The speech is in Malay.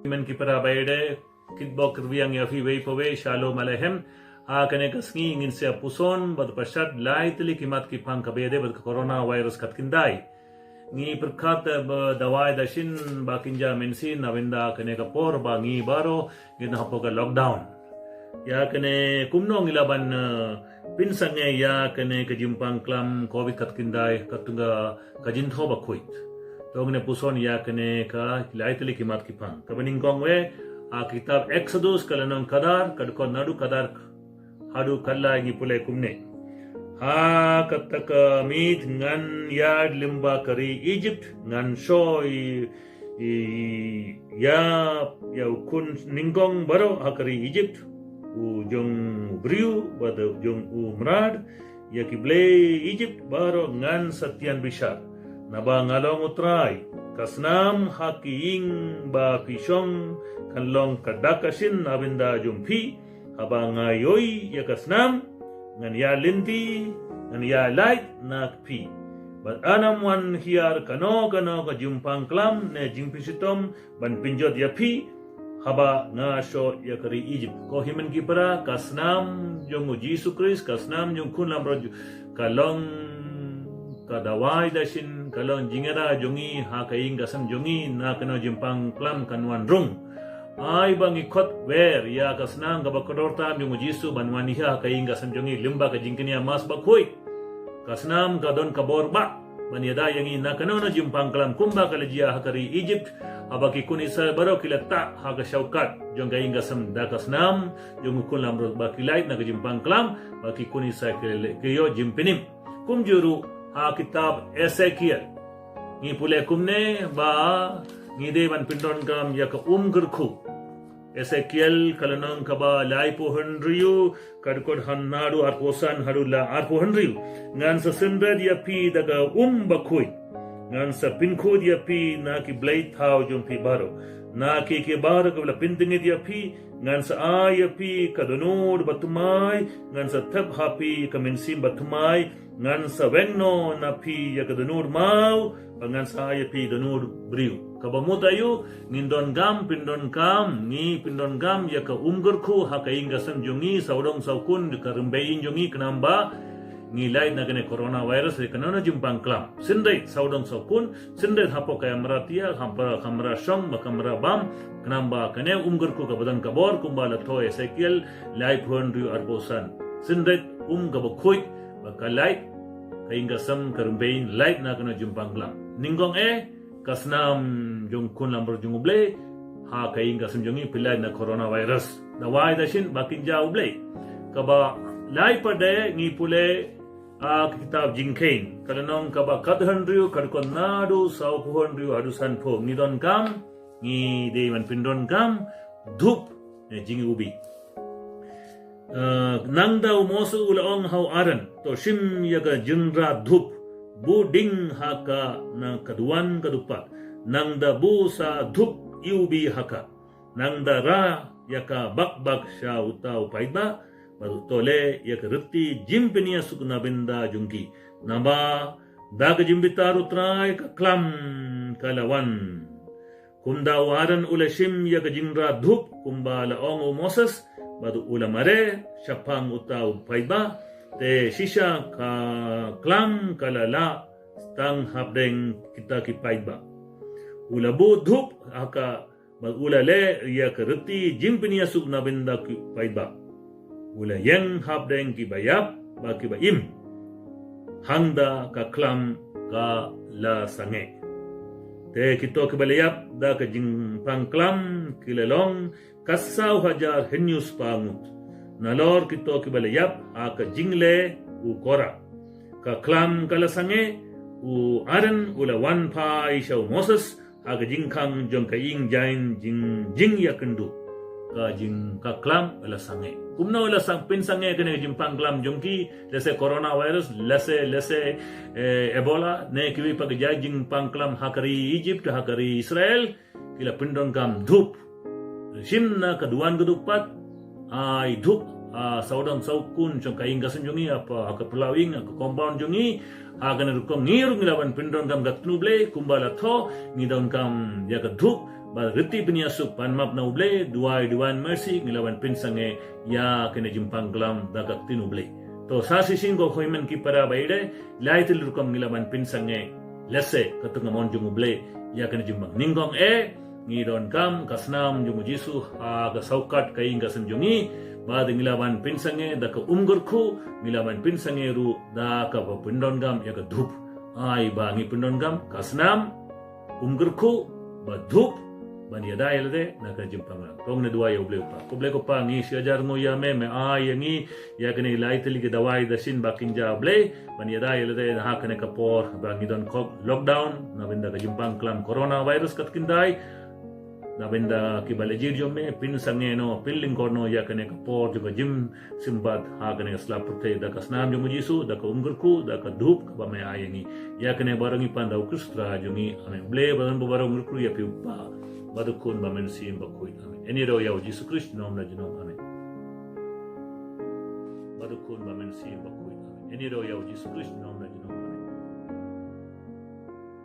Men kipara bayde kitbok riang ya fi wei powe shalom alehem kane kasngi ingin sia puson bad pashat laitli kimat ki pang kabede bad corona virus katkindai ngi perkat dawai dashin bakinja mensin navinda kane ka por ba ngi baro gina hapoga lockdown ya kane kumno ngilaban pinsange ya kane kajimpang klam covid katkindai katunga kajintho ba kuit Togne puson ya kene ka laitli kimat kipang kabaning kongwe kitab Exodus kalanong kadar kadko nadu kadar hadu kalla ngi pulai kumne kataka mit ngan yad limba kari Egypt ngan shoy ya kun ningkong baro kari Egypt jong briu bado jong umrad ya kiblay Egypt baro ngan satian bishar Naba ngalong utray, kasnam hakiing ba pisyong kanlong kadakasin nabinda jumpi, haba ngayoy ya kasnam, ngan ya linti, ngan ya light nakpi. But anam wan hiar kano ka jumpang klam ne jimpi ban pinjot ya pi, haba nga syo ya kari Egypt. Ko himen kipara kasnam jong Jesus Christ, kasnam jong kun lamro kalong kadawai dasin kalong jingera jongi kaing gasam jongi na kano jimpang klam kanwan rung ay bang ikot wer ya kasnang gabakodor tam yung jisu banwani kaing gasam jongi limba ka jingkini mas bakoy kasnam gadon kaborba banyada yangi na kano na jimpang klam kumba kalajia hakari Egypt abaki kunisa baro kilata haka syaukat jong kaing gasam da kasnam jong kun lamro bakilait na jimpang klam baki kunisa kiyo jimpinim kumjuru kitab Ezekiel ngi pule kumne ba ngi devan pindon kam ya ka gerku Ezekiel kalanang kaba lai po hendriu kadkod hannadu arposan hadula arpo hendriu ngan sa sindad ya pi daga bakui ngan sa pinkod ya pi na ki blade thau jum pi baro na ki baro ka pintingit ya pi ngan sa ay pi kadunod batumay ngan sa thab hapi kaminsim batumay ngan sa wengno na pi ya kadunod mau ngan sa ay pi dunod briu kabamutayo ngindon gam pindon kam ni pindon gam ya ka gerku hakaing gasam jungi saudong saukun karembein jungi kenamba ngilai na gane coronavirus re kanana jumpang klam sindai saudong saukun sindai hapo kaya maratia hampara kamera shong makamera bam kenamba kane gerku ka badan kabor kumbala to Ezekiel lai phon riu arbosan sindai gabakhoy bakalai kaing gasam karembein light na kana jumpang klam ninggong kasnam jong kun lamber jong uble kaing gasam jongi pilai na coronavirus dawai dashin bakin ja uble kaba lai pada ngi pule kitab jingkain kalanong kaba kadhan riu kadkon nadu sau pohon riu adusan pho nidon kam ngi dewan pindon kam dhup jingi ubi nangda mosu ulaong hau aran to shim yaga jingra dhup bu ding haka na kaduan kadupat nangda bu sa dhup iubi haka nangda ra yaka bakbak sha utau paidba baru tole yaka reti jimpenia sukna benda jungki namba dag jimbitar utrai ka klam kalawan kumda waran ulashim yaga jingra dhup kumba laong moses badu ulamare syapang utau paiba te shisha ka klam kalala stang habdeng kita ki paiba ulabu dhup aka ulale ya kerti jimpnia subna benda ki paiba ula yang habdeng ki bayap ba ki baim hangda ka klam ka la sange te kito ki balayap da ka jimpang klam kilalong kasau hajar henyus pangut nalor kito ki balayap ka jingle u kora ka klam kala sange u aran ula wan pa isau moses ka jingkang jong ka ing jain jing ya kendu ka jing ka klam ala sange kumna wala sang pinsange kene jimpang klam jongki lese coronavirus lese ebola ne kiwi pag jing pangklam hakari Egypt hakari Israel kila pindon kam dhup simna kaduan kedupat ai dhup saudang saukun jong kaing gasam jongi apa ka pelawing ka compound jongi akan rukom ngirung lawan pindon kam gatnuble kumbala tho ngidon kam ya ka dhup ba reti peniasuk pan map na uble duai duan mercy ngilawan pinsange ya kene jimpang glam dagak tin uble to sa sising ko khoimen ki para baide laitil rukam ngilawan pinsange lesse katunga mon jung uble ya kene jimbang ninggong ngidon kam kasnam jungu jisu ha ga saukat kaing ga sanjungi ba ngilawan pinsange da ka umgurku ngilawan pinsange ru da ka pindon gam ya ka dhup ai ba ngi pindon gam kasnam umgurku ba dhup ban ya dai lede na ka jimpang tong ne dua ya uble ko pa ngi siajar ngo ya me ai ngi ya kene laitili ke dawai da sin bakin ja uble ban ya dai lede ha kene ka por ba ngi don kok lockdown na benda ka jimpang klam corona virus kat kindai na benda ki balejir jo me pin sange no pilling korno ya kene ka por jo jim simbat ha kene slap puthe da kasnam jo mujisu da ka umgurku da ka dhup ka ba me ai ngi ya kene barangi panda ukustra jo ngi ame ble baran barang umgurku ya pi pa badukun ba men sim ba koi amen eni ro ya Jesus Christ nom na jinom amen badukun ba men sim ba koi amen eni ro ya Jesus Christ nom na jinom